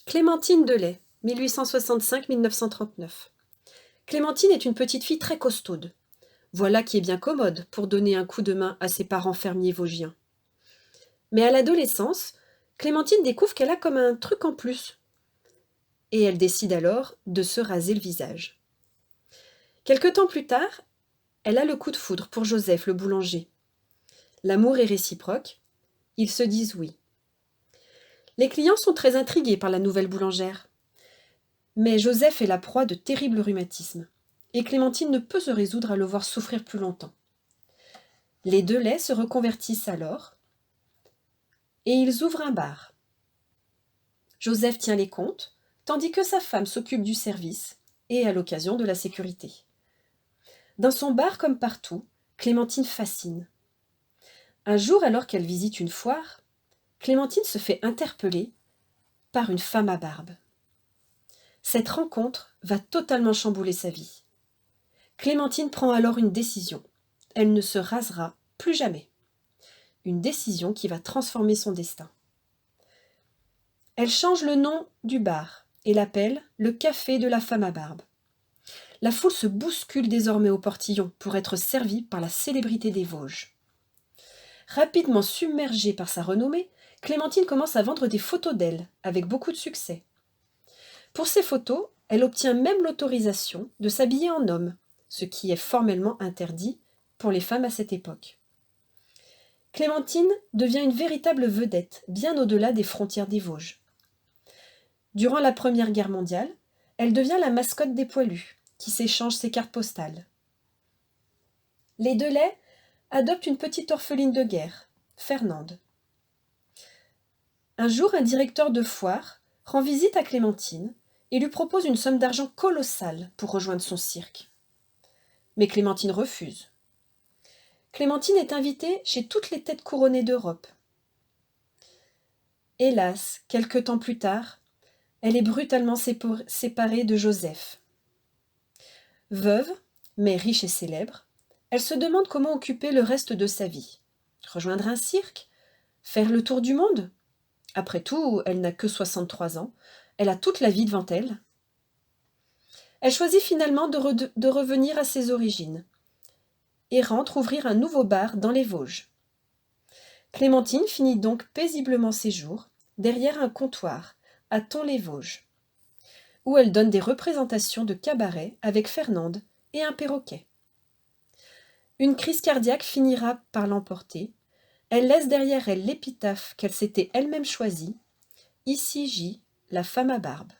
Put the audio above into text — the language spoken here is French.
Clémentine Delay, 1865-1939. Clémentine est une petite fille très costaude. Voilà qui est bien commode pour donner un coup de main à ses parents fermiers vosgiens. Mais à l'adolescence, Clémentine découvre qu'elle a comme un truc en plus. Et elle décide alors de se raser le visage. Quelque temps plus tard, elle a le coup de foudre pour Joseph le boulanger. L'amour est réciproque, ils se disent oui. Les clients sont très intrigués par la nouvelle boulangère. Mais Joseph est la proie de terribles rhumatismes, et Clémentine ne peut se résoudre à le voir souffrir plus longtemps. Les Delay se reconvertissent alors, et ils ouvrent un bar. Joseph tient les comptes, tandis que sa femme s'occupe du service, et à l'occasion de la sécurité. Dans son bar comme partout, Clémentine fascine. Un jour, alors qu'elle visite une foire, Clémentine se fait interpeller par une femme à barbe. Cette rencontre va totalement chambouler sa vie. Clémentine prend alors une décision. Elle ne se rasera plus jamais. Une décision qui va transformer son destin. Elle change le nom du bar et l'appelle le café de la femme à barbe. La foule se bouscule désormais au portillon pour être servie par la célébrité des Vosges. Rapidement submergée par sa renommée, Clémentine commence à vendre des photos d'elle, avec beaucoup de succès. Pour ces photos, elle obtient même l'autorisation de s'habiller en homme, ce qui est formellement interdit pour les femmes à cette époque. Clémentine devient une véritable vedette, bien au-delà des frontières des Vosges. Durant la Première Guerre mondiale, elle devient la mascotte des poilus, qui s'échangent ses cartes postales. Les Delay adoptent une petite orpheline de guerre, Fernande. Un jour, un directeur de foire rend visite à Clémentine et lui propose une somme d'argent colossale pour rejoindre son cirque. Mais Clémentine refuse. Clémentine est invitée chez toutes les têtes couronnées d'Europe. Hélas, quelque temps plus tard, elle est brutalement séparée de Joseph. Veuve, mais riche et célèbre, elle se demande comment occuper le reste de sa vie. Rejoindre un cirque? Faire le tour du monde? Après tout, elle n'a que 63 ans, elle a toute la vie devant elle. Elle choisit finalement de revenir à ses origines et rentre ouvrir un nouveau bar dans les Vosges. Clémentine finit donc paisiblement ses jours derrière un comptoir à Thon-les-Vosges, où elle donne des représentations de cabaret avec Fernande et un perroquet. Une crise cardiaque finira par l'emporter. Elle laisse derrière elle l'épitaphe qu'elle s'était elle-même choisie. Ici gît la femme à barbe.